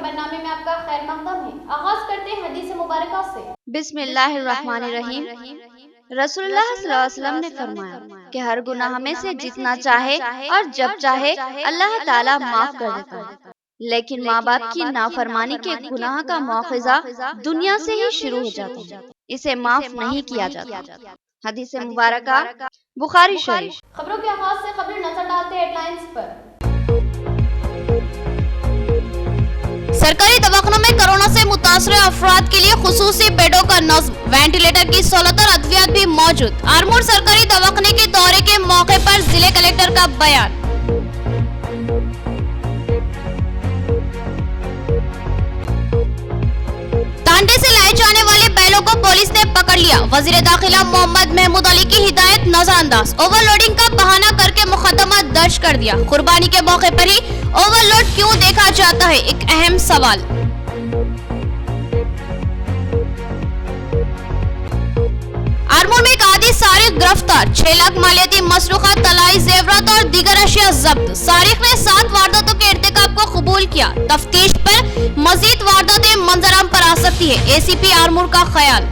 खबरनामे में आपका खैर मकदम है। आगाज करते हैं हदीस मुबारका से। बिस्मिल्लाहिर्रहमानिर्रहीम। रसूलुल्लाह सल्लल्लाहु अलैहि वसल्लम ने फरमाया कि हर गुनाह में से जितना चाहे और जब चाहे अल्लाह ताला माफ कर देता है, लेकिन माँ बाप की नाफरमानी के गुनाह का मुआखजा दुनिया से ही शुरू हो जाता है, इसे माफ नहीं किया जाता। हदीस मुबारका बुखारी शरीफ। खबरों के आगाज से खबरें नजर डालते हैं हेडलाइंस पर। सरकारी दवाखानों में कोरोना से मुतासर अफराद के लिए खुसूसी बेडों का नज़्म, वेंटिलेटर की सहूलत और अद्वियात भी मौजूद। आरमूर सरकारी दवाखाने के दौरे के मौके पर जिले कलेक्टर का बयान। तांडे से लाए जाने वाले बैलों को पुलिस ने पकड़ लिया। वजीर दाखिला मोहम्मद महमूद अली की हिदायत नजरअंदाज। ओवरलोडिंग का बहाना करके मुकदमा दर्ज कर दिया। कुर्बानी के मौके पर ही ओवरलोड क्यों देखा जाता है, एक अहम सवाल। आरमूर में एक आदि सारिक गिरफ्तार, 6 लाख मालियाती मसरूखा, तलाई जेवरात और दीगर अशिया जब्त। सारिक ने 7 वारदातों के इर्तिकाब को कबूल किया। तफ्तीश पर मजीद वारदातें मंजराम पर आ सकती है, एसीपी आरमूर का ख्याल।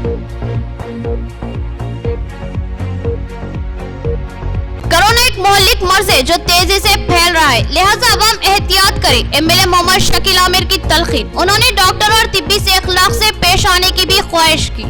कोरोना एक मोहल्लिक मर्ज है जो तेजी से फैल रहा है, लिहाजा अवाम एहतियात करें। एमएलए मोहम्मद शकील आमिर की तलखीन। उन्होंने डॉक्टर और तिब्बी से इखलाक से पेश आने की भी ख्वाहिश की।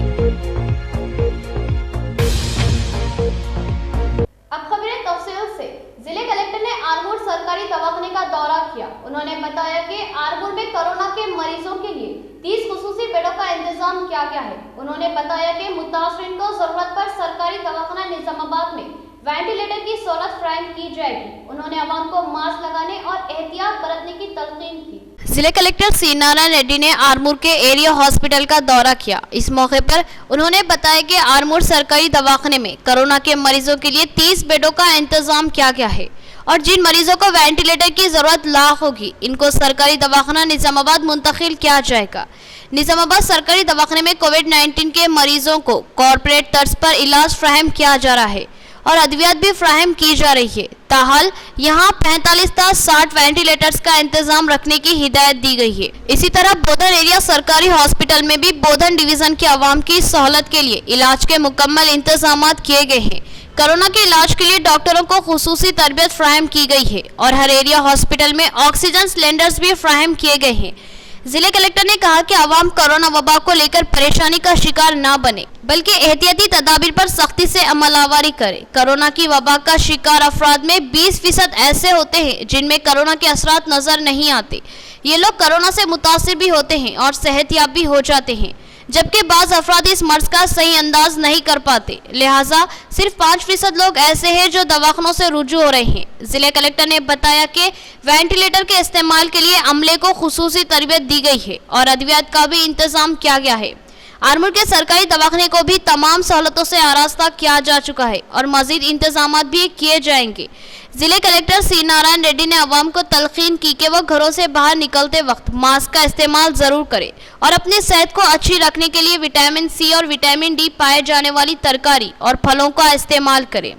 अब खबरें तफसील से। जिले कलेक्टर ने आरमूर सरकारी दवाखाने का दौरा किया। उन्होंने बताया कि आरमूर में कोरोना के मरीजों के लिए 30 खुसूसी बेडों का इंतजाम किया गया है। उन्होंने बताया कि मुतासरीन को जरूरत पर सरकारी दवाखाना निजामाबाद में वेंटिलेटर की सहूलत फराहम की जाएगी। उन्होंने आवाम को मास्क लगाने और एहतियात बरतने की तलकीन की। जिले कलेक्टर सी नारायण रेड्डी ने आरमूर के एरिया हॉस्पिटल का दौरा किया। इस मौके पर उन्होंने बताया कि आरमूर सरकारी दवाखाने में कोरोना के मरीजों के लिए 30 बेडों का इंतजाम किया गया है और जिन मरीजों को वेंटिलेटर की जरूरत लाख होगी, इनको सरकारी दवाखाना निजामाबाद मुंतकिल किया जाएगा। निजामाबाद सरकारी दवाखाने में कोविड-19 के मरीजों को कॉर्पोरेट तर्ज पर इलाज फराहम किया जा रहा है और अद्वियात भी फराहम की जा रही है। ताहाल यहाँ 45 था 60 वेंटिलेटर्स का इंतजाम रखने की हिदायत दी गई है। इसी तरह बोधन एरिया सरकारी हॉस्पिटल में भी बोधन डिवीजन के अवाम की सहूलत के लिए इलाज के मुकम्मल इंतजाम किए गए हैं। कोरोना के इलाज के लिए डॉक्टरों को खुसूसी तरबियत फराहम की गई है और हर एरिया हॉस्पिटल में ऑक्सीजन सिलेंडर्स भी फराहम किए गए हैं। जिले कलेक्टर ने कहा कि आवाम कोरोना वबा को लेकर परेशानी का शिकार न बने, बल्कि एहतियाती तदाबीर पर सख्ती से अमलावरी करे। कोरोना की वबा का शिकार अफराद में 20% ऐसे होते हैं जिनमें कोरोना के असरात नजर नहीं आते। ये लोग कोरोना से मुतासिर भी होते हैं और सेहतयाब भी हो जाते हैं, जबकि बाज़ अफराद इस मर्ज का सही अंदाज नहीं कर पाते। लिहाजा सिर्फ 5% लोग ऐसे हैं जो दवाखानों से रुजू हो रहे हैं। जिले कलेक्टर ने बताया कि वेंटिलेटर के इस्तेमाल के लिए अमले को खुसूसी तरबियत दी गई है और अद्वियात का भी इंतजाम किया गया है। आरमूर के सरकारी दवाखाने को भी तमाम सहूलतों से आरास्ता किया जा चुका है और मजीद इंतजाम भी किए जाएंगे। जिले कलेक्टर सी नारायण रेड्डी ने अवाम को तलकीन की कि वो घरों से बाहर निकलते वक्त मास्क का इस्तेमाल जरूर करें और अपनी सेहत को अच्छी रखने के लिए विटामिन सी और विटामिन डी पाए जाने वाली तरकारी और फलों का इस्तेमाल करें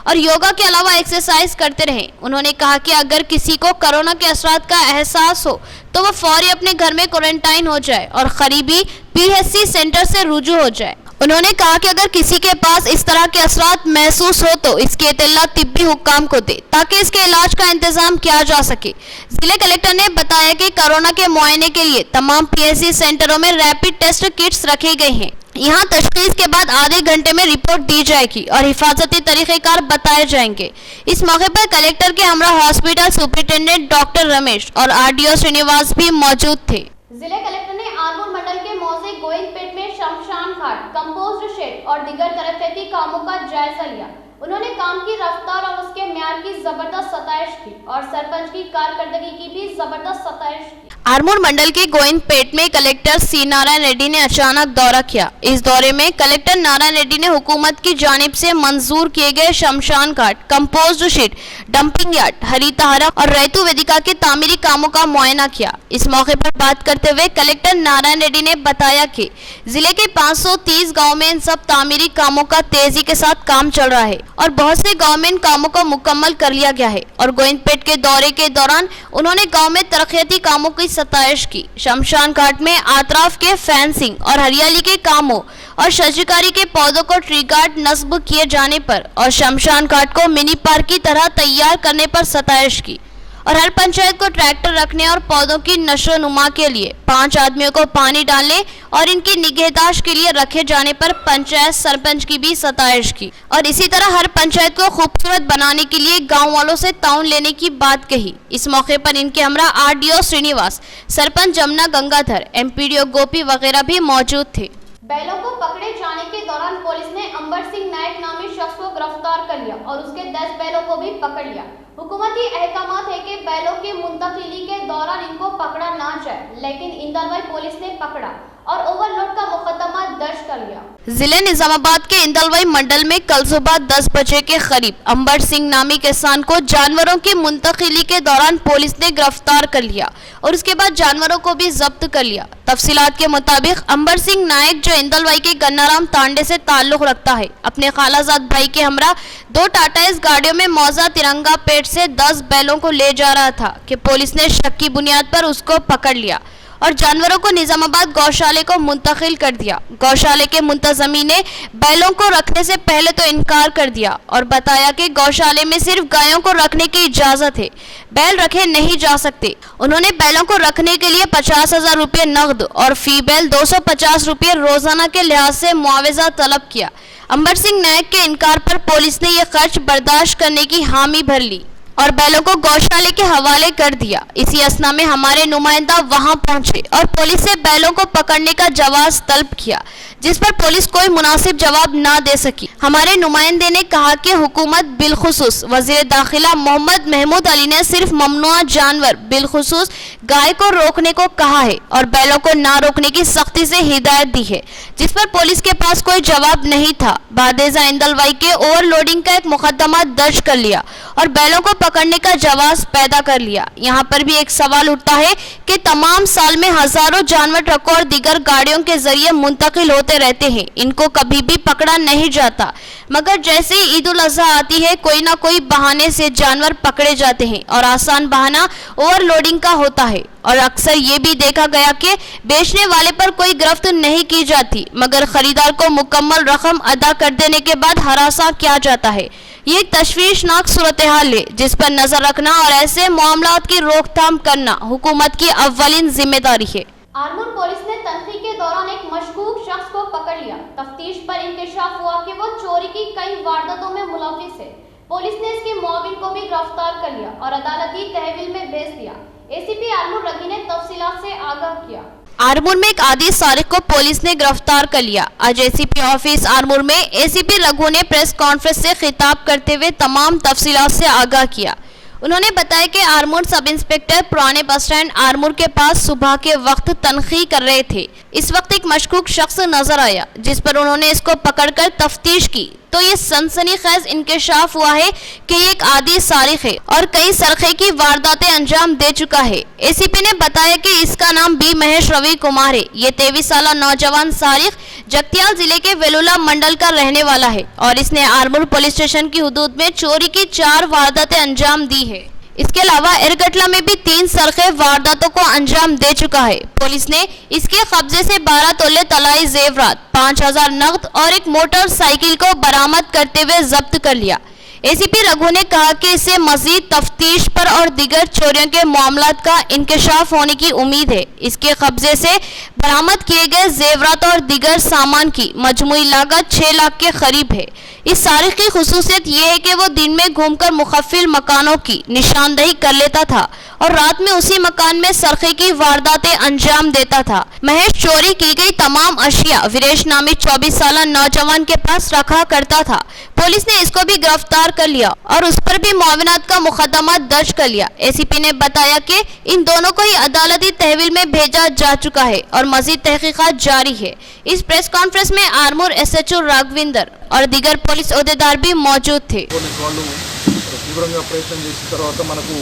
और योगा के अलावा एक्सरसाइज करते रहें। उन्होंने कहा कि अगर किसी को कोरोना के असरात का एहसास हो तो वह फौरी अपने घर में क्वारंटाइन हो जाए और करीबी पीएचसी सेंटर से रुजू हो जाए। उन्होंने कहा कि अगर किसी के पास इस तरह के असरात महसूस हो तो इसकी इत्तला तिब्बी हुक्काम को दे ताकि इसके इलाज का इंतजाम किया जा सके। जिले कलेक्टर ने बताया कि कोरोना के मुआयने के लिए तमाम पीएचसी सेंटरों में रैपिड टेस्ट किट्स रखे गए हैं। यहाँ तशखीस के बाद आधे घंटे में रिपोर्ट दी जाएगी और हिफाजती तरीक़ेकार बताए जाएंगे। इस मौके पर कलेक्टर के हमरा हॉस्पिटल सुपरिटेंडेंट डॉक्टर रमेश और आरडीओ श्रीनिवास भी मौजूद थे। जिले कलेक्टर ने आरमूर मंडल के मौजे गोविंदपेट में शमशान घाट, कंपोस्ट शेड और दीगर तरक्याती कामों का जायजा लिया। उन्होंने काम की रफ्तार और उसके म्यार की जबरदस्त सताइश की और सरपंच की कारकर्दगी की भी जबरदस्त सताइश की। आरमूर मंडल के गोविंदपेट में कलेक्टर सी नारायण रेड्डी ने अचानक दौरा किया। इस दौरे में कलेक्टर नारायण रेड्डी ने हुकूमत की जानिब से मंजूर किए गए शमशान घाट, कंपोस्ट शेड, डंपिंग यार्ड, हरितहारा और रैतु वेदिका के तामीरी कामों का मुआयना किया। इस मौके पर बात करते हुए कलेक्टर नारायण रेड्डी ने बताया कि जिले के 530 गाँव में इन सब तामीरी कामों का तेजी के साथ काम चल रहा है और बहुत से गाँव में इन कामों को मुकम्मल कर लिया गया है। और गोविंदपेट के दौरे के दौरान उन्होंने गाँव में तरक्याती कामों की सताइश की। शमशान घाट में आतराफ के फेंसिंग और हरियाली के कामों और शजरकारी के पौधों को ट्री गार्ड नस्ब किए जाने पर और शमशान घाट को मिनी पार्क की तरह तैयार करने पर सताइश की। और हर पंचायत को ट्रैक्टर रखने और पौधों की नशो नुमा के लिए 5 आदमियों को पानी डालने और इनकी निगहदाश्त के लिए रखे जाने पर पंचायत सरपंच की भी सताइश की। और इसी तरह हर पंचायत को खूबसूरत बनाने के लिए गांव वालों से ताउन लेने की बात कही। इस मौके पर इनके हमरा आरडीओ श्रीनिवास, सरपंच जमुना गंगाधर, एमपीडीओ गोपी वगैरह भी मौजूद थे। बैलों को पकड़े जाने के दौरान पुलिस ने अंबर सिंह नायक नामी शख्स को गिरफ्तार कर लिया और उसके 10 बैलों को भी पकड़ लिया। हुकूमती अहकामात है कि बैलों की मुंतकिली के दौरान इनको पकड़ा ना जाए, लेकिन इंदलवाई पुलिस ने पकड़ा और ओवरलोड का मुकदमा दर्ज कर लिया। जिले निजामाबाद के इंदलवाई मंडल में कल सुबह 10 बजे के करीब अंबर सिंह नामी किसान को जानवरों की मुंतकिली के दौरान पुलिस ने गिरफ्तार कर लिया और उसके बाद जानवरों को भी जब्त कर लिया। तफसीलात के मुताबिक अंबर सिंह नायक, जो इंदलवाई के गन्नाराम तांडे से ताल्लुक रखता है, अपने खालाजाद भाई के हमरा 2 टाटा एस गाड़ियों में मौजा तिरंगा पेट से 10 बैलों को ले जा रहा था कि पुलिस ने शक की बुनियाद पर उसको पकड़ लिया और जानवरों को निजामाबाद गौशाले को मुंतकिल कर दिया। गौशाले के मुंतजमी ने बैलों को रखने से पहले तो इनकार कर दिया और बताया कि गौशाले में सिर्फ गायों को रखने की इजाजत है, बैल रखे नहीं जा सकते। उन्होंने बैलों को रखने के लिए 50,000 रुपये नकद और फी बैल 250 रुपये रोजाना के लिहाज से मुआवजा तलब किया। अंबर सिंह नायक के इनकार पर पुलिस ने यह खर्च बर्दाश्त करने की हामी भर ली और बैलों को गौशाले के हवाले कर दिया। इसी असना में हमारे नुमाइंदा वहां पहुंचे और पुलिस से बैलों को पकड़ने का जवाब तलब किया, जिस पर पुलिस कोई मुनासिब जवाब ना दे सकी। हमारे नुमाइंदे ने कहा कि हुकूमत बिलखुसूस वज़ीर दाखिला मोहम्मद महमूद अली ने सिर्फ ममनुआ जानवर बिलखुसूस गाय को रोकने को कहा है और बैलों को ना रोकने की सख्ती से हिदायत दी है, जिस पर पुलिस के पास कोई जवाब नहीं था। बादेजा इंदलवाई के ओवरलोडिंग का एक मुकदमा दर्ज कर लिया और बैलों को पकड़ने का जवाब पैदा कर लिया। यहाँ पर भी एक सवाल उठता है कि तमाम साल में हजारों जानवर ट्रकों और दीगर गाड़ियों के जरिए मुंतकिल होते रहते हैं, इनको कभी भी पकड़ा नहीं जाता, मगर जैसे ही ईद उल अजहा आती है कोई ना कोई बहाने से जानवर पकड़े जाते हैं और आसान बहाना ओवरलोडिंग का होता है। और अक्सर ये भी देखा गया कि बेचने वाले पर कोई गिरफ्त नहीं की जाती, मगर खरीदार को मुकम्मल रकम अदा कर देने के बाद हरासा किया जाता है। ये एक तशवीशनाक सूरत हाल है जिस पर नजर रखना और ऐसे मामलात की रोकथाम करना हुकूमत की अव्वलीन जिम्मेदारी है। आरमूर पुलिस ने तनखी के दौरान एक मशकूक शख्स को पकड़ लिया। तफ्तीश पर इंकशाफ हुआ कि वो चोरी की कई वारदातों में मुलविस है। पुलिस ने इसके मुआविन को भी गिरफ्तार कर लिया और अदालती तहवील में भेज दिया। एसीपी आरमूर रगी ने तफसीलात से आगाह किया। आरमूर में एक आदी सारिक को पुलिस ने गिरफ्तार कर लिया। आज एसीपी ऑफिस आरमूर में एसीपी रघु ने प्रेस कॉन्फ्रेंस से खिताब करते हुए तमाम तफसीलात से आगाह किया। उन्होंने बताया कि आरमूर सब इंस्पेक्टर पुराने बस स्टैंड आरमूर के पास सुबह के वक्त तनखी कर रहे थे। इस वक्त एक मशकूक शख्स नजर आया, जिस पर उन्होंने इसको पकड़कर तफ्तीश की तो ये सनसनीखेज इंकशाफ हुआ है कि ये एक आदी सारिक है और कई सरखे की वारदातें अंजाम दे चुका है। एसीपी ने बताया कि इसका नाम बी महेश रवि कुमार है। ये 23 साल नौजवान सारिक जगतियाल जिले के वेलुला मंडल का रहने वाला है और इसने आरमूर पुलिस स्टेशन की हुदूद में चोरी की 4 वारदातें अंजाम दी है। इसके अलावा एरगटला में भी 3 सरखे वारदातों को अंजाम दे चुका है। पुलिस ने इसके कब्जे से 12 तोले तलाई जेवरात, 5,000 नकद और एक मोटरसाइकिल को बरामद करते हुए जब्त कर लिया। एसीपी रघु ने कहा कि इससे मजीद तफ्तीश पर और दीगर चोरियों के मामलात का इंकशाफ होने की उम्मीद है। इसके कब्जे से बरामद किए गए जेवरात और दीगर सामान की मजमूई लागत 6 लाख के करीब है। इस सारिक की खुसूसियत यह है कि वो दिन में घूमकर मुखफिल मकानों की निशानदही कर लेता था और रात में उसी मकान में सरखे की वारदातें अंजाम देता था। महेश चोरी की गई तमाम अशिया वीरेश नामी 24 साल नौजवान के पास रखा करता था। पुलिस ने इसको भी गिरफ्तार कर लिया और उस पर भी मुआवनत का मुकदमा दर्ज कर लिया। एसीपी ने बताया कि इन दोनों को ही अदालती तहवील में भेजा जा चुका है और मजीद तहकीकात जारी है। इस प्रेस कॉन्फ्रेंस में आरमूर एसएचओ राघविंदर और दीगर पुलिस ओहदेदार भी मौजूद थे। తీవ్రంగా ప్రయత్నం చేసిన తర్వాత మనకు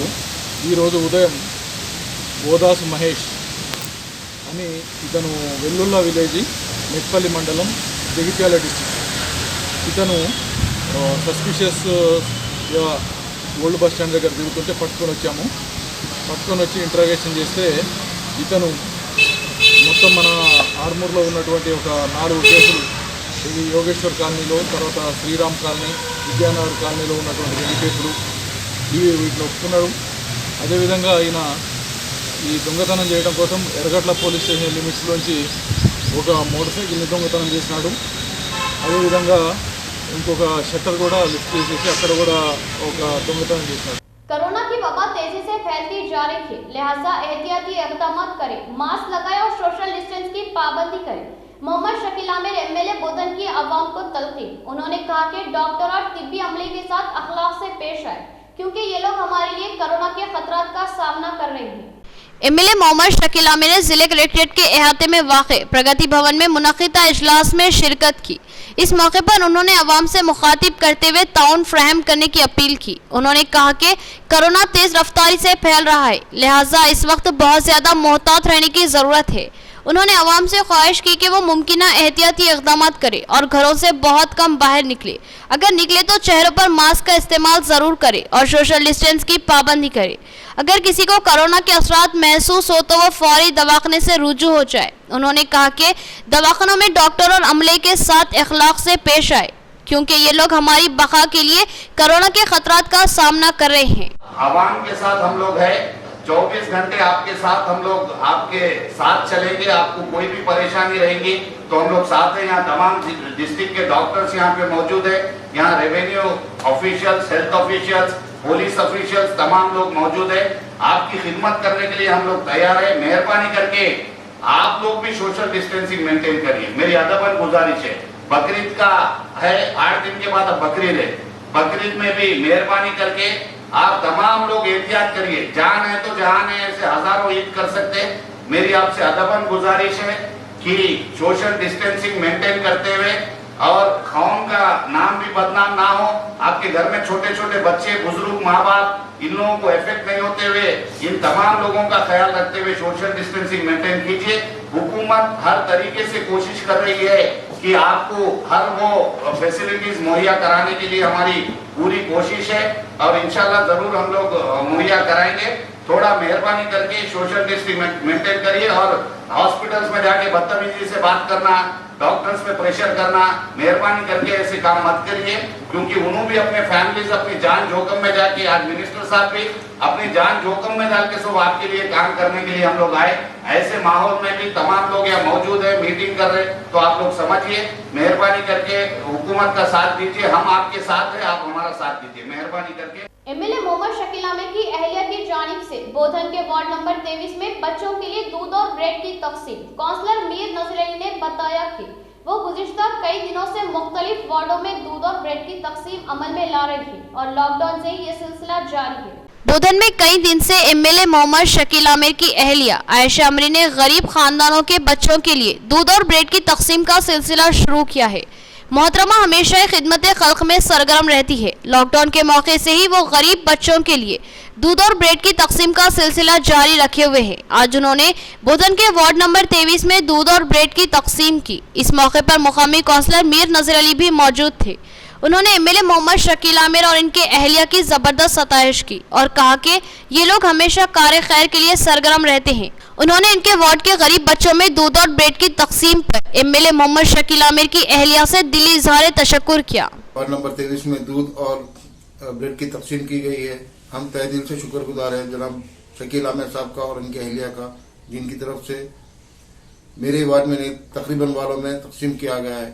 ఈరోజు ఉదయం ఓదాసు మహేష్ అని ఇతను వెల్లుల్లా విలేజ్ మెట్పల్లి మండలం జగిత్యాల డిస్ట్రిక్ట్ ఇతను సస్పిషియస్ ఓల్డ్ బస్ స్టాండ్ దగ్గర తిరుగుతుంటే పట్టుకొని వచ్చాము. పట్టుకొని వచ్చి ఇంటరాగేషన్ చేస్తే ఇతను మొత్తం మన ఆర్మూర్లో ఉన్నటువంటి ఒక 4 కేసులు, ఇది యోగేశ్వర్ కాలనీలో, తర్వాత శ్రీరామ్ కాలనీ, విద్యానగర్ కాలనీలో ఉన్నటువంటి 2 కేసులు వీటిని ఒప్పుకున్నాడు. అదేవిధంగా ఆయన ఈ దొంగతనం చేయడం కోసం ఎర్రగట్ల పోలీస్ స్టేషన్ లిమిట్స్లోంచి ఒక మోటార్ సైకిల్ని దొంగతనం చేసినాడు. అదేవిధంగా ఇంకొక షట్టర్ కూడా లిఫ్ట్ చేసేసి అక్కడ కూడా ఒక దొంగతనం చేసినాడు. कोरोना की वबा तेजी से फैलती जा रही है, लिहाजा एहतियाती इक़दाम करें, मास्क लगाएं और सोशल डिस्टेंस की पाबंदी करें। मोहम्मद शकील आमिर एमएलए बोधन की आवाम को तलकीन। उन्होंने कहा कि डॉक्टर और तिब्बी अमले के साथ अखलाक से पेश आए, क्योंकि ये लोग हमारे लिए कोरोना के खतरात का सामना कर रहे हैं। एमएलए मोहम्मद शकील आमिर ने जिले कलेक्ट्रेट के अहाते में वाक़े प्रगति भवन में मुनक़िदा इजलास में शिरकत की। इस मौके पर उन्होंने अवाम से मुखातिब करते हुए ताउन फ्राहम करने की अपील की। उन्होंने कहा कि कोरोना तेज रफ्तारी से फैल रहा है, लिहाजा इस वक्त बहुत ज़्यादा मोहतात रहने की ज़रूरत है। उन्होंने अवाम से ख्वाहिश की कि वो मुमकिना एहतियाती इक़दाम करें और घरों से बहुत कम बाहर निकले। अगर निकले तो चेहरों पर मास्क का इस्तेमाल ज़रूर करें और सोशल डिस्टेंस की पाबंदी करें। अगर किसी को कोरोना के असरात महसूस हो तो वह फौरी दवाखाने से रुजू हो जाए। उन्होंने कहा कि दवाखानों में डॉक्टर और अमले के साथ अखलाक से पेश आए, क्योंकि ये लोग हमारी बका के लिए कोरोना के खतरात का सामना कर रहे हैं। आवाम के साथ हम लोग है, 24 घंटे आपके साथ हम लोग आपके साथ चलेंगे। आपको कोई भी परेशानी रहेगी तो हम लोग साथ हैं। यहाँ तमाम डिस्ट्रिक्ट के डॉक्टर्स यहाँ पे मौजूद है, यहाँ revenue officials, health officials, police officials, तमाम लोग मौजूद है। आपकी खिदमत करने के लिए हम लोग तैयार है। मेहरबानी करके आप लोग भी सोशल डिस्टेंसिंग मेंटेन करिए, मेरी अदबन गुजारिश है। बकरीद का है, 8 दिन के बाद अब बकरीद है। बकरीद में भी मेहरबानी करके आप तमाम लोग एहतियात करिए। जान है तो जहान है, ऐसे हजारों ईद कर सकते हैं। मेरी आपसे अदबन गुजारिश है कि सोशल डिस्टेंसिंग मेंटेन करते हुए और कौम का नाम भी बदनाम ना हो। आपके घर में छोटे छोटे बच्चे, बुजुर्ग, माँ बाप, इन लोगों को इफेक्ट नहीं होते हुए इन तमाम लोगों का ख्याल रखते हुए सोशल डिस्टेंसिंग मेंटेन कीजिए। हुकूमत हर तरीके से कोशिश कर रही है कि आपको हर वो फैसिलिटीज मुहैया कराने के लिए हमारी पूरी कोशिश है और इंशाल्लाह जरूर हम लोग मुहैया कराएंगे। थोड़ा मेहरबानी करके सोशल डिस्टेंस मेंटेन करिए और हॉस्पिटल्स में जाके बदतमीजी से बात करना, डॉक्टर्स पे प्रेशर करना, मेहरबानी करके ऐसे काम मत करिए, क्योंकि उन्होंने भी अपने फैमिलीज अपनी जान जोखिम में जाके, आज मिनिस्टर साहब भी अपनी जान जोखिम में डाल के सब आपके लिए काम करने के लिए हम लोग आए। ऐसे माहौल में भी तमाम लोग यहाँ मौजूद है, मीटिंग कर रहे, तो आप लोग समझिए, मेहरबानी करके हुकूमत का साथ दीजिए। हम आपके साथ हैं, आप हमारा साथ दीजिए, मेहरबानी करके। एमएलए मोहम्मद शकील आमिर की अहलिया की जानिब से बोधन के वार्ड नंबर 23 में बच्चों के लिए दूध और ब्रेड की तकसीम। काउंसलर मीर नजर अली ने बताया कि वो गुज़िश्ता कई दिनों से मुख्तलिफ वार्डों में दूध और ब्रेड की तकसीम अमल में ला रही है और लॉकडाउन से ये सिलसिला जारी है। बोधन में कई दिन से एमएलए मोहम्मद शकील आमिर की अहलिया आयशा अमरी ने गरीब खानदानों के बच्चों के लिए दूध और ब्रेड की तकसीम का सिलसिला शुरू किया है। मोहतरमा हमेशा ही खिदमत खल्क में सरगर्म रहती है। लॉकडाउन के मौके से ही वो गरीब बच्चों के लिए दूध और ब्रेड की तकसीम का सिलसिला जारी रखे हुए हैं। आज उन्होंने बोधन के वार्ड नंबर 23 में दूध और ब्रेड की तकसीम की। इस मौके पर मुकामी काउंसलर मीर नजर अली भी मौजूद थे। उन्होंने एमएलए मोहम्मद शकील आमिर और इनके अहलिया की जबरदस्त सताइश की और कहा कि ये लोग हमेशा कार खैर के लिए सरगर्म रहते हैं। उन्होंने इनके वार्ड के गरीब बच्चों में दूध और ब्रेड की तकसीम पर एमएलए मोहम्मद शकील आमिर की अहलिया से दिली इजहार तशक्कुर किया। वार्ड नंबर 23 में दूध और ब्रेड की तकसीम की गई है। हम तहे दिल से शुक्रगुजार हैं जनाब शकील आमिर साहब का और उनके अहलिया का, जिनकी तरफ से मेरे वार्ड में तकरीबन वालों में तकसीम किया गया है।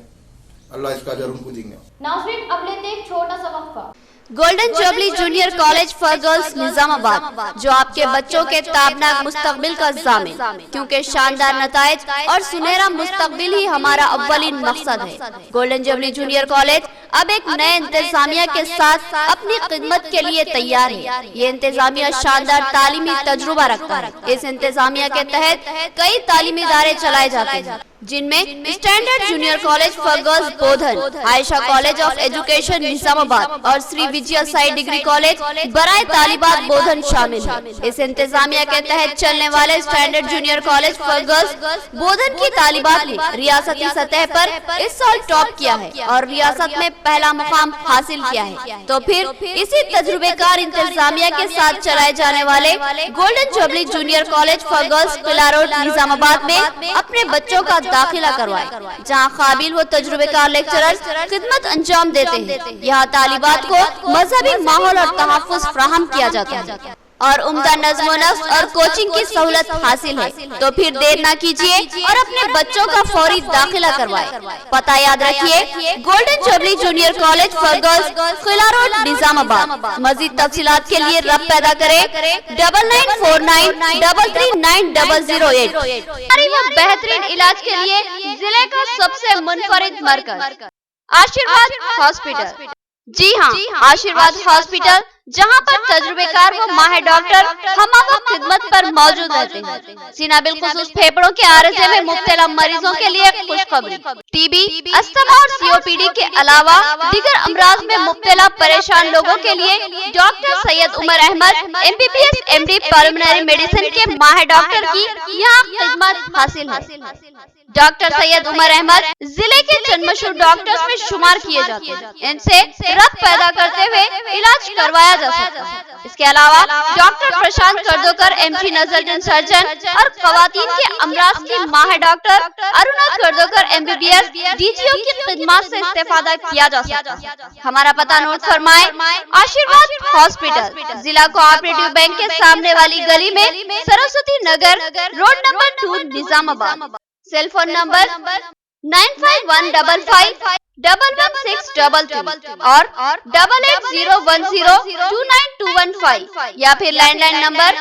अल्लाह इसका अजर उनको देंगे। नाज़रीन, अब लेते हैं एक छोटा सा वक्फा। Golden jubilee junior college for girls Nizamabad, जो आपके बच्चों के ताबनाक मुस्तकबिल का ज़ामिन, क्योंकि शानदार नताइज और सुनहरा मुस्तकबिल ही हमारा अव्वलीन मकसद है। गोल्डन जुबली जूनियर कॉलेज अब एक नए इंतजामिया के साथ अपनी खिदमत के लिए तैयार है। ये इंतजामिया शानदार तालीमी तजुर्बा रखता है। इस इंतजामिया के तहत कई तालीमी इदारे चलाए जाते हैं, जिनमें standard junior college for girls Bodhan, Ayesha college of education Nizamabad और श्री विजया साई डिग्री कॉलेज बराए तालिबात बोधन शामिल है। इस इंतजामिया के तहत चलने वाले standard junior college for girls Bodhan की तालिबात ने रियासती सतह पर इस साल टॉप किया है और रियासत में पहला मुकाम हासिल किया है, तो फिर इसी तजुर्बेकार इंतजामिया के साथ चलाए जाने वाले golden jubilee junior college for girls Qila road Nizamabad में अपने बच्चों का दाखिला करवाए, जहां काबिल व तजुर्बेकार लेक्चरर्स खिदमत अंजाम देते हैं। यहाँ तालिबात को मजहबी माहौल और तहफ्फुज़ फराहम किया जाता है और उम्दा नज़्म नफ्स और कोचिंग की सहूलत हासिल है। तो फिर देर ना कीजिए और अपने बच्चों का फौरी दाखिला करवाए। पता याद रखिए, golden jubilee junior college for girls Qila road Nizamabad. मजीद तफसीलात के लिए रब पैदा करें 9949339008। बेहतरीन इलाज के लिए जिले का सबसे मुनफरिद मरकज आशीर्वाद हॉस्पिटल। जी हाँ, आशीर्वाद हॉस्पिटल, जहाँ पर तजुर्बेकार व माहिर डॉक्टर हमवक्त खिदमत पर मौजूद रहते हैं। सीना बिलखुसूस फेफड़ों के आरज़े में मुब्तला मरीजों के लिए खुशखबरी। टीबी, अस्थमा और सीओपीडी के अलावा दीगर अमराज में मुब्तला परेशान लोगों के लिए doctor Syed Umar Ahmed MBBS MD pulmonary medicine के माहिर डॉक्टर की यहाँ खिदमत हासिल है। डॉक्टर सैयद उमर अहमद जिले के चंद डॉक्टर्स में शुमार किए जाते हैं। इनसे रब्त पैदा करते हुए इलाज करवाया जा सकता है। इसके अलावा डॉक्टर प्रशांत कर्दोकर MG नजर सर्जन और खवातीन के अमराज की माहिर डॉक्टर अरुणा कर्दोकर MBBS DGO की खिदमत से इस्तेफादा किया जा सकता है। हमारा पता नोट फरमाए, आशीर्वाद हॉस्पिटल, जिला कोऑपरेटिव बैंक के सामने वाली गली में, Saraswati Nagar road number 2 Nizamabad. Cell phone number 9515511622 और 8801029215 या फिर लैंडलाइन नंबर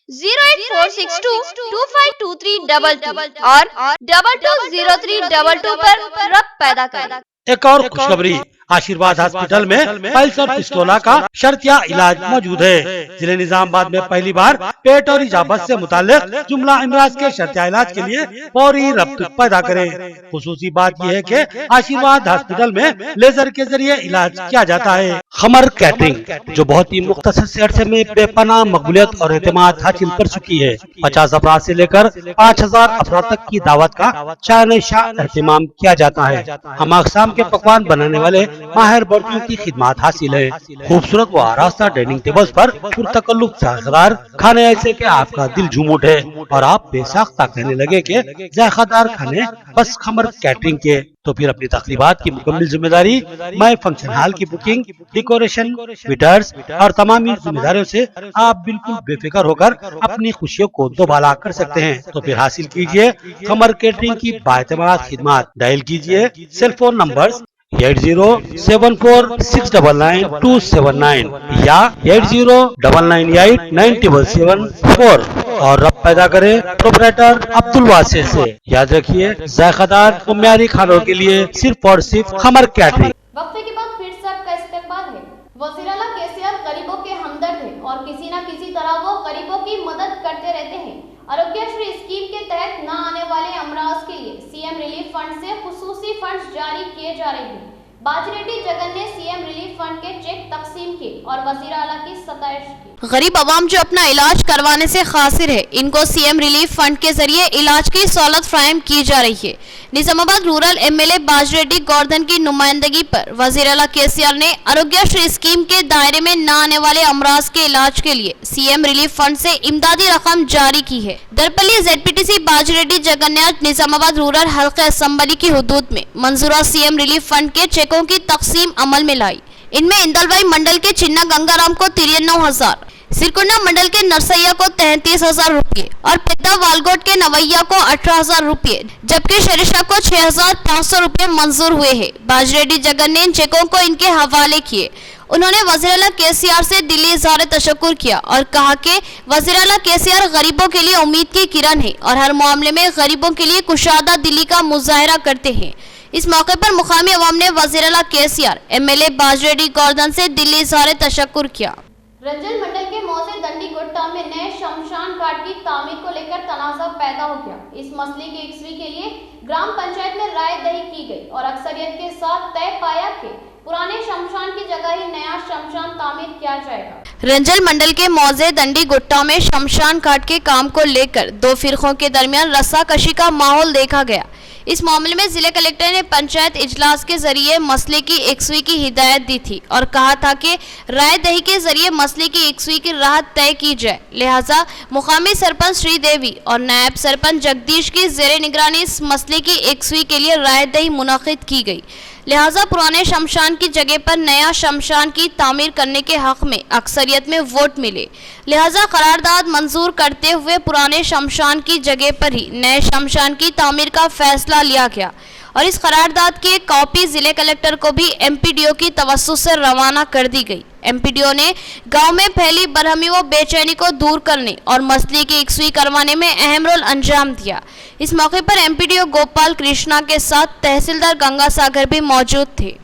08462252322 और 220322 पर रब्त पैदा करें। एक और खुशखबरी, आशीर्वाद हॉस्पिटल में पल्स और पिस्टोला का शर्तिया इलाज मौजूद है। जिले निजामाबाद में पहली बार पेट और इजाबत से मुताल्लिक जुमला अमराज के शर्तिया इलाज के लिए फौरी रब्त पैदा करें। खुसूसी बात यह है कि आशीर्वाद हॉस्पिटल में लेजर के जरिए इलाज किया जाता है। खमर कैटरिंग, जो बहुत ही मुख्तसर से अरसे में बेपनाह मकबूलियत और एतमाद हासिल कर चुकी है। 50 अफराद से लेकर 5000 अफराद तक की दावत का शान शाह एहतमाम किया जाता है। हम अक़साम के पकवान बनाने वाले माहिर बर्तियों की खिदमत हासिल है। खूबसूरत व आरास्ता डाइनिंग टेबल्स पर पुरतकल्लुफ़ जायकेदार खाने ऐसे के आपका दिल झूम उठे और आप बेसाख्ता कहने लगे कि जायकेदार खाने बस खमर कैटरिंग के। तो फिर अपनी तकरीबात की मुकम्मल जिम्मेदारी मैं फंक्शन हॉल की बुकिंग, डेकोरेशन, वेटर्स और तमाम जिम्मेदारियों से आप बिल्कुल बेफिक्र होकर अपनी खुशियों को दोबाला कर सकते हैं। तो फिर हासिल कीजिए खमर कैटरिंग की बाएतमाद खिदमत। डायल कीजिए सेल फोन नंबर 8074699279 या 8099897774 और रब्त पैदा करें प्रोपराइटर अब्दुल वासे से। याद रखिए, जायकेदार और म्यारी खानों के लिए सिर्फ और सिर्फ खमर कैटरिंग। वक्फे के बाद फिर से आपका इस्तेकबाल है। वज़ीर-ए-आला KCR गरीबों के हमदर्द है और किसी न किसी तरह वो गरीबों की मदद करते रहते हैं। आरोग्यश्री स्कीम के तहत न आने वाले अमराज के लिए CM रिलीफ फंड से खुसूसी फंड जारी किए जा रहे हैं। बाजरेड्डी जगन ने CM रिलीफ फंड के चेक तकसीम किए और वज़ीर-ए-आला की सताइश की। गरीब आवाम जो अपना इलाज करवाने से खासिर है, इनको CM रिलीफ फंड के जरिए इलाज की सहूलत फ्राहम की जा रही है। निजामाबाद रूरल MLA बाजरेड्डी गोवर्धन की नुमाइंदगी पर वज़ीर-ए-आला KCR ने आरोग्यश्री स्कीम के दायरे में न आने वाले अमराज के इलाज के लिए CM रिलीफ फंड से इमदादी रकम जारी की है। दरपल्ली ZPTC बाजरेड्डी जगन ने आज निजामाबाद रूरल हल्के असम्बली की हुदूद में मंजूरा CM रिलीफ फंड के चेकों की तकसीम अमल में लाई। इनमें इंदलवाई मंडल के चिन्ना गंगाराम को 93,000, सिरकुंडा मंडल के नरसैया को 33,000 रुपये और पेद्दा वालगोट के नवैया को 18,000 रुपये, जबकि शेरिशा को 6,500 रुपये मंजूर हुए हैं। बाजरेड्डी जगन ने इन चेकों को इनके हवाले किए। उन्होंने वज़ीर-ए-आला KCR से दिली इज़हार तशक्कुर किया और कहा कि वज़ीर-ए-आला KCR गरीबों के लिए उम्मीद की किरण है और हर मामले में गरीबों के लिए कुशादा दिली का मुजाहरा करते हैं। इस मौके पर मुकामी अवाम ने वज़ीर-ए-आला KCR MLA बाजरेड्डी गोवर्धन से दिली इज़हार तशक्कुर किया। रंजन मंडल के मौजे दंडी गुट्टा में नए शमशान घाट की तामीर को लेकर तनाज़ा पैदा हो गया। इस मसले की यकसुई के लिए ग्राम पंचायत में राय दही की गई और अक्सरियत के साथ तय पाया कि पुराने शमशान की जगह ही नया शमशान तामीर किया जाएगा। रंजल मंडल के मौजे दंडी गुट्टा में शमशान घाट के काम को लेकर दो फिरकों के दरमियान रस्साकशी का माहौल देखा गया। इस मामले में जिले कलेक्टर ने पंचायत इजलास के जरिए मसले की एकसुई की हिदायत दी थी और कहा था कि राय दही के जरिए मसले की एकसुई की राह तय की जाए। लिहाजा मुकामी सरपंच श्रीदेवी और नायब सरपंच जगदीश की जेर निगरानी इस मसले की एकसुई के लिए राय दही मुनाकिद की गई। लिहाजा पुराने शमशान की जगह पर नया शमशान की तामीर करने के हक में अक्सरियत में वोट मिले। लिहाजा करारदाद मंजूर करते हुए पुराने शमशान की जगह पर ही नए शमशान की तामीर का फैसला लिया गया और इस करारदाद की एक कॉपी जिले कलेक्टर को भी एमपीडीओ की तवज्जो से रवाना कर दी गई। एमपीडीओ ने गांव में फैली बरहमी व बेचैनी को दूर करने और मसले की एकसुई करवाने में अहम रोल अंजाम दिया। इस मौके पर एमपीडीओ गोपाल कृष्णा के साथ तहसीलदार गंगा सागर भी मौजूद थे।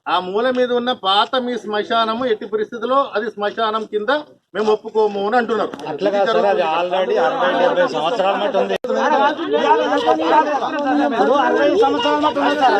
ఆ మూల మీద ఉన్న పాత మీ శ్మశానము ఎట్టి పరిస్థితుల్లో అది శ్మశానం కింద మేము ఒప్పుకోము అని అంటున్నారు. అట్లాగా సార్ అది ఆల్రెడీ 60-70 సంవత్సరాల మటు ఉంది. ఇప్పుడు 60 సంవత్సరాల మటు ఉంది సార్.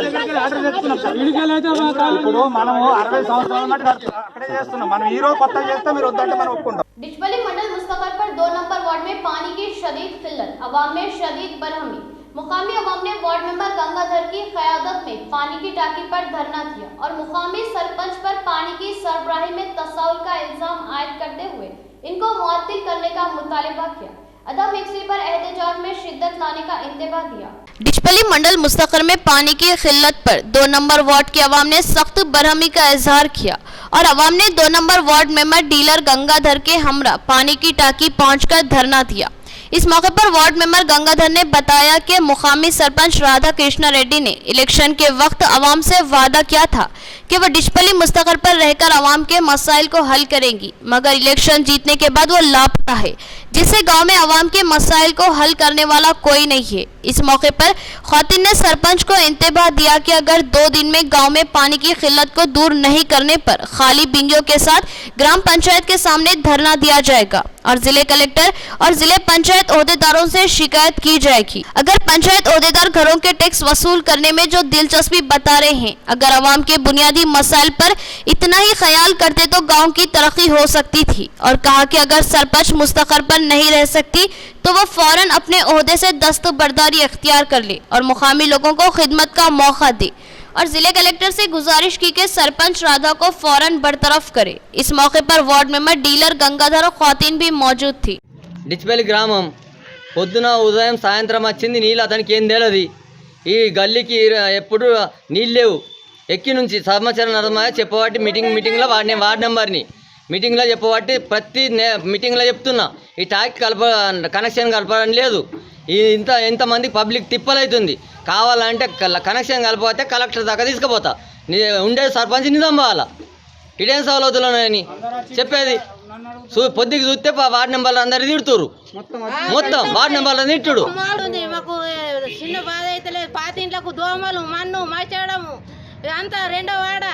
ఇప్పుడు మనము 60 సంవత్సరాల మటు అక్కడే చేస్తున్నాం. మనం ఈ రోజు కొత్తగా చేస్తే మీరు వద్దంటే మనం ఒప్పుకుంటాం. डिचपली मंडल मुस्तफर पर 2 नंबर वार्ड में पानी की शदीद किल्लत, अवाम में शदीद बरहमी। मुकामी अवाम ने वार्ड मेंबर गंगाधर की क़यादत में पानी की टाकी पर धरना दिया और मुकामी सरपंच पर पानी की सरबराही में तसाहुल का इल्जाम आयद करते हुए इनको मुअत्तिल करने का मुतालिबा किया। अदम एकसुई पर एहतजाज में शिद्दत लाने का इंतबाह दिया। डिचपली मंडल मुस्तकर में पानी की किल्लत पर 2 नंबर वार्ड के अवाम ने सख्त बरहमी का इजहार किया और अवाम ने 2 number ward member dealer Gangadhar के हमरा पानी की टाकी पहुंचकर धरना दिया। इस मौके पर वार्ड मेंबर गंगाधर ने बताया कि मुकामी सरपंच राधा कृष्णा रेड्डी ने इलेक्शन के वक्त अवाम से वादा किया था कि वह डिचपली मुस्तकर पर रहकर अवाम के मसाइल को हल करेंगी, मगर इलेक्शन जीतने के बाद वो लापता है, जिससे गांव में अवाम के मसाइल को हल करने वाला कोई नहीं है। इस मौके पर खवातीन ने सरपंच को इंतबाह दिया कि अगर 2 दिन में गांव में पानी की किल्लत को दूर नहीं करने पर खाली बिंगियों के साथ ग्राम पंचायत के सामने धरना दिया जाएगा और जिले कलेक्टर और जिले पंचायत ओहदेदारों से शिकायत की जाएगी। अगर पंचायत ओहदेदार घरों के टैक्स वसूल करने में जो दिलचस्पी बता रहे हैं, अगर अवाम के बुनियादी मसाइल पर इतना ही ख्याल करते तो गांव की तरक्की हो सकती थी और कहा कि अगर सरपंच मुस्तकर पर नहीं रह सकती तो वह फौरन अपने ओहदे से दस्तबरदारी अख्तियार कर ले और मुकामी लोगों को खिदमत का मौका दे और जिले कलेक्टर से गुजारिश की कि सरपंच राधा को फौरन बरतरफ करे। इस मौके पर वार्ड मेंबर डीलर गंगाधर और खवातीन भी मौजूद थी। డిచ్పల్లి గ్రామం పొద్దున ఉదయం సాయంత్రం వచ్చింది నీళ్ళు అతనికి ఏం తెలియదు. ఈ గల్లీకి ఎప్పుడు నీళ్ళు లేవు. ఎక్కి నుంచి సమాచారం నడమా చెప్పబట్టి మీటింగ్లో వార్డ్ నెంబర్ని మీటింగ్లో చెప్పబట్టి ప్రతి మీటింగ్లో చెప్తున్నా ఈ ట్యాక్ కనెక్షన్ కలపడం లేదు. ఇంతమంది పబ్లిక్ తిప్పలవుతుంది. కావాలంటే కనెక్షన్ కలపకపోతే కలెక్టర్ దాకా తీసుకుపోతా. ఉండే సర్పంచ్ నిజం పోవాలా. ఇదేం సౌలతులని చెప్పేది. పొద్దుకి చూస్తే వార్డు నెంబర్లు అందరు తిడుతురు. మొత్తం వార్డు నెంబర్లు తిట్టుడు. మాకు చిన్న బాధ అయితే లేదు. పాతింట్లకు దోమలు మన్ను మచ్చడము అంతా రెండో వాడ.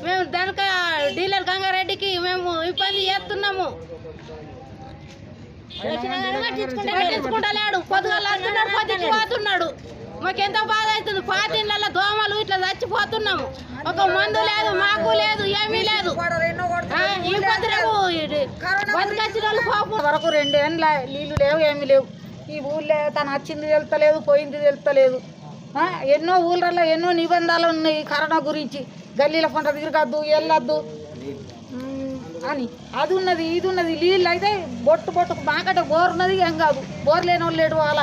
మేము దానిక డీలర్ గంగారెడ్డికి మేము ఇబ్బంది చేస్తున్నాము. పట్టించుకుంటలేడు. పొద్దుగాల వస్తున్నాడు, పట్టించుకుపోతున్నాడు. మాకెంత బాధ అవుతుంది. పాతింట్ల దోమలు ఇట్లా చచ్చిపోతున్నాము. ఒక మందు లేదు, మాకు లేదు, ఏమీ లేదు. ఈ పత్రకు బతికొచ్చిన వాళ్ళు పాపం వరకు 2 ఏళ్ళ నీళ్లు లేవు, ఏమీ లేవు. ఈ ఊళ్ళో తను వచ్చింది తెలుస్తలేదు, పోయింది తెలుస్తలేదు. ఎన్నో ఊళ్ళల్లో ఎన్నో నిబంధనలు ఉన్నాయి కరోనా గురించి. గల్లీల పంట తిరగద్దు, వెళ్ళొద్దు అని. అది ఉన్నది, ఇది ఉన్నది. నీళ్ళు అయితే బొట్టుకు మాకంటే బోర్ ఉన్నది, ఏం కాదు. బోర్ లేని వాళ్ళు లేడు, వాళ్ళ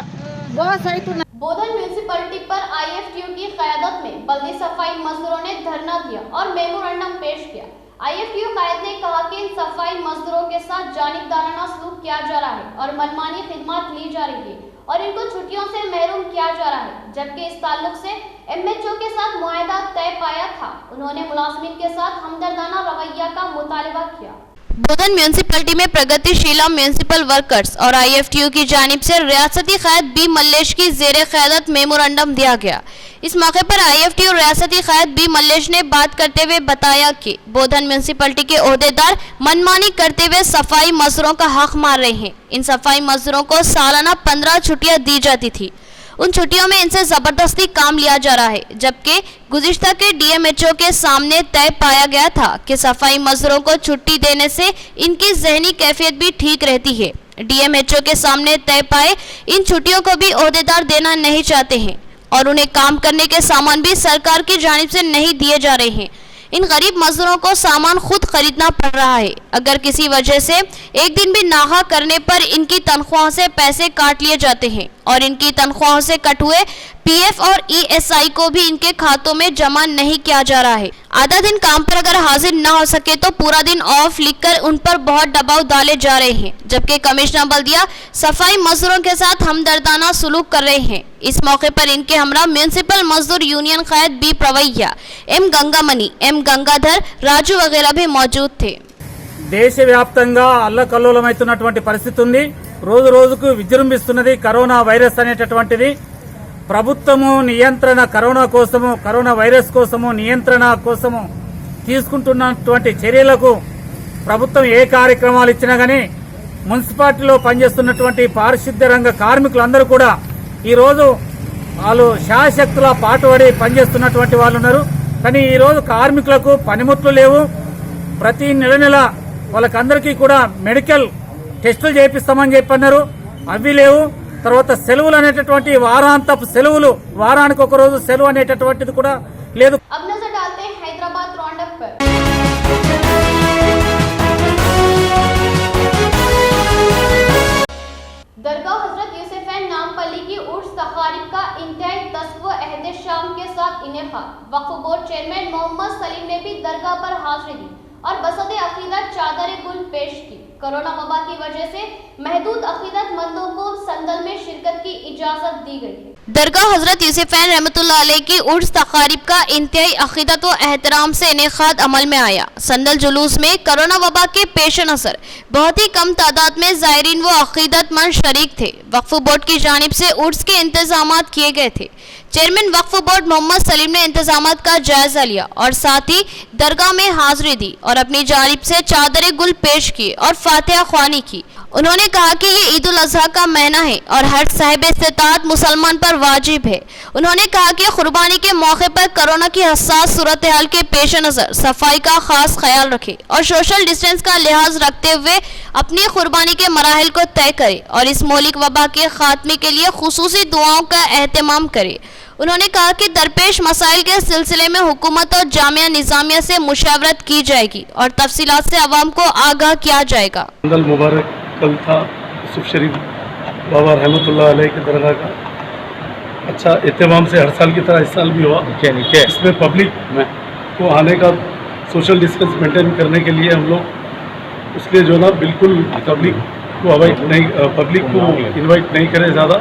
బోస్ అవుతున్నది. बोधन म्यूनिसिपैलिटी पर आईएफटीयू की क़यादत में बल्दी सफाई मजदूरों ने धरना दिया और मेमोरेंडम पेश किया। आईएफटीयू कायद ने कहा कि इन सफाई मजदूरों के साथ जानिबदाराना सलूक किया जा रहा है और मनमानी खिदमत ली जा रही है और इनको छुट्टियों से महरूम किया जा रहा है, जबकि इस ताल्लुक से एमएचओ के साथ मुआहदा तय पाया था। उन्होंने मुलाजिमीन के साथ हमदर्दाना रवैया का मुतालबा किया। बोधन म्यूनिसिपैलिटी में प्रगतिशीला म्यूनिसिपल वर्कर्स और आईएफटीयू की जानिब से रियासती क़ायद बी मल्लेश की ज़ेरे क़यादत मेमोरेंडम दिया गया। इस मौके पर आईएफटीयू रियासती क़ायद बी मल्लेश ने बात करते हुए बताया कि बोधन म्यूनिसिपैलिटी के ओहदेदार मनमानी करते हुए सफाई मजदूरों का हक मार रहे हैं। इन सफाई मजदूरों को सालाना 15 छुट्टियां दी जाती थी। उन छुट्टियों में इनसे जबरदस्ती काम लिया जा रहा है, जबकि गुज़िश्ता के डीएमएचओ के सामने तय पाया गया था कि सफाई मजदूरों को छुट्टी देने से इनकी जहनी कैफियत भी ठीक रहती है। डीएमएचओ के सामने तय पाए इन छुट्टियों को भी ओहदेदार देना नहीं चाहते हैं और उन्हें काम करने के सामान भी सरकार की जानिब से नहीं दिए जा रहे हैं। इन गरीब मजदूरों को सामान खुद खरीदना पड़ रहा है। अगर किसी वजह से एक दिन भी नागा करने पर इनकी तनख्वाह से पैसे काट लिए जाते हैं और इनकी तनख्वाहों से कट हुए पीएफ और ईएसआई को भी इनके खातों में जमा नहीं किया जा रहा है। आधा दिन काम पर अगर हाजिर न हो सके तो पूरा दिन ऑफ लिखकर उन पर बहुत दबाव डाले जा रहे हैं, जबकि कमिश्नर बल्दिया सफाई मजदूरों के साथ हमदर्दाना सलूक कर रहे हैं। इस मौके पर इनके हमरा म्यूनिसिपल मजदूर यूनियन कायद बी प्रवैया, एम गंगामणि, एम गंगाधर, राजू वगैरह भी मौजूद थे। దేశవ్యాప్తంగా అల్లకల్లోలమైతున్నటువంటి పరిస్థితి ఉంది। రోజు రోజుకు విజృంభిస్తున్నది కరోనా వైరస్ అనేటటువంటిది। ప్రభుత్వము నియంత్రణ కరోనా వైరస్ కోసము నియంత్రణ కోసము తీసుకుంటున్నటువంటి చర్యలకు ప్రభుత్వం ఏ కార్యక్రమాలు ఇచ్చినా గానీ మున్సిపాలిటీలో పనిచేస్తున్నటువంటి పారిశుద్ధ్య రంగ కార్మికులందరూ కూడా ఈ రోజు వాళ్ళు శాశక్తుల పాటుపడి పనిచేస్తున్నటువంటి వాళ్ళు ఉన్నారు। కానీ ఈ రోజు కార్మికులకు పనిముట్లు లేవు। ప్రతి నెల వాళ్ళకందరికీ కూడా మెడికల్ టెస్టులు చేపిస్తామని చెప్పన్నారు, అవి లేవు। తర్వాత సెలవులు అనేటటువంటి వారాంతపు సెలవులు, వారానికి ఒక రోజు సెలవు అనేటటువంటిది కూడా లేదు। अब नजर डालते हैं हैदराबाद राउंडअप पर। दरगाह हजरत यूसुफैन नामपल्ली की उर्स तकारीब का इंतहाई तस्व एहतशाम के साथ इनेकाद। वक्फ बोर्ड चेयरमैन मोहम्मद सलीम ने भी दरगाह पर हाजिरी दी और बसत अकीदत चादर गुल पेश की। कोरोना वबा की वजह से महदूद अकीदतमंदों को संदल में शिरकत की इजाजत दी गई है। दरगाह हजरत यूसुफैन रहमतुल्लाह अलैह की उर्स तकारीब का इंतहाई अकीदत व एहतराम से इनेकाद अमल में आया। संदल जुलूस में कोरोना वबा के पेश नज़र बहुत ही कम तादाद में ज़ायरीन व अकीदतमंद शरीक थे। वक्फ बोर्ड की जानिब से उर्स के इंतजामात किए गए थे। चेयरमैन वक्फ बोर्ड मोहम्मद सलीम ने इंतजामात का जायजा लिया और साथ ही दरगाह में हाजिरी दी और अपनी जानिब से चादर गुल पेश किए और फातिहा ख्वानी की। उन्होंने कहा कि ये ईद उल अजहा का महीना है और हर साहिब इस्तिताअत मुसलमान पर वाजिब है। उन्होंने कहा कि कुर्बानी के मौके पर कोरोना की हसास सूरत हाल के पेश नज़र सफाई का खास ख्याल रखे और सोशल डिस्टेंस का लिहाज रखते हुए अपनी कुर्बानी के मराहिल को तय करे और इस मौलिक वबा के खात्मे के लिए खुसूसी दुआओं का एहतमाम करे। उन्होंने कहा कि दरपेश मसाइल के सिलसिले में हुकूमत और जामिया निज़ामिया से मुशावरत की जाएगी और तफसीलात से अवाम को आगाह किया जाएगा। मुबारक कल था यूसुफ शरीफ बाबा रहमतुल्लाह अलैह की दरगाह का अच्छा एहतमाम से हर साल की तरह इस साल भी हुआ। इसमें पब्लिक को आने का सोशल डिस्टेंस मेंटेन करने के लिए हम लोग उसके जो ना बिल्कुल पब्लिक को इनवाइट नहीं करें ज़्यादा,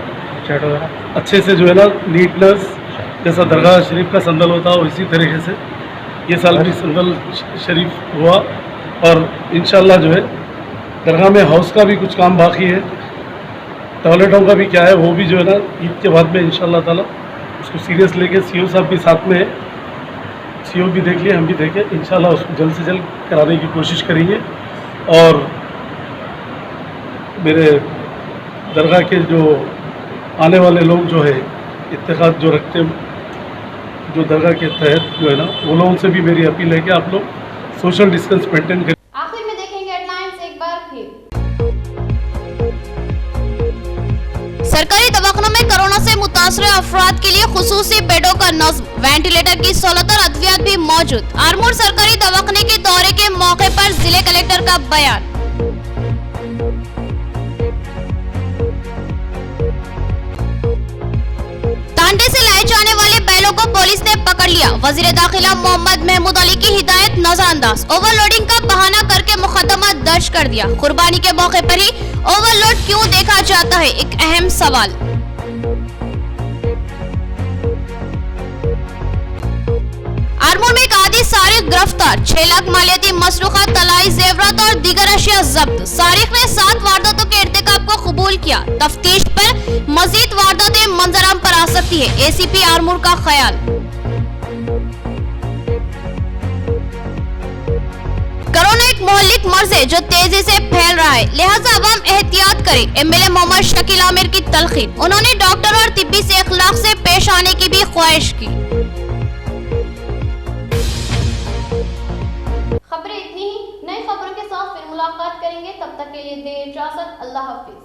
अच्छे से जो है ना नीटनेस जैसा दरगाह शरीफ का संदल होता है इसी तरीके से ये साल भी संदल शरीफ हुआ और इंशाल्लाह जो है दरगाह में हाउस का भी कुछ काम बाकी है, टॉयलेटों का भी क्या है वो भी जो है ना ईद के बाद में इंशाल्लाह ताला उसको सीरियस लेके सीओ साहब भी साथ में है, सीओ भी देख लिए हम भी देखें, इंशाल्लाह उसको जल्द से जल्द कराने की कोशिश करेंगे। और मेरे दरगाह के जो आने वाले लोग जो है इत्तेकाद जो रखते जो दरगाह के तहत जो है ना वो लोगों से भी मेरी अपील है कि आप लोग सोशल डिस्टेंस मेंटेन करें। आखिर में देखेंगे हेडलाइंस एक बार फिर। सरकारी दवाखानों में कोरोना से मुतासर अफराद के लिए खुसूसी बेडों का नज़्म, वेंटिलेटर की सहूलत और अद्वियात भी मौजूद। आरमूर सरकारी दवाखाने के दौरे के मौके पर जिले कलेक्टर का बयान। तांडे से लाए जाने वाले बैलों को पुलिस ने पकड़ लिया। वजीर दाखिला मोहम्मद महमूद अली की हिदायत नजरअंदाज, ओवरलोडिंग का बहाना करके मुकदमा दर्ज कर दिया। कुर्बानी के मौके पर ही ओवरलोड क्यों देखा जाता है, एक अहम सवाल। आरमूर में एक आदि सारिक गिरफ्तार, 6 लाख मालियाती मसरूखा, तलाई जेवरात और दीगर अशिया जब्त। सारिक ने 7 वारदातों के इर्तिकाब को कबूल किया। तफ्तीश पर मजीद वारदातें मंजराम पर आ सकती है, एसीपी आरमूर का ख्याल। कोरोना एक मोहल्लिक मर्ज है जो तेजी से फैल रहा है, लिहाजा अवाम एहतियात करें। एमएलए मोहम्मद शकील आमिर की तलखीन। उन्होंने डॉक्टर और तिब्बी से इखलाक से पेश आने की भी ख्वाहिश की। खबरें इतनी ही, नई खबरों के साथ फिर मुलाकात करेंगे। तब तक के लिए दे इजाजत। अल्लाह हाफिज।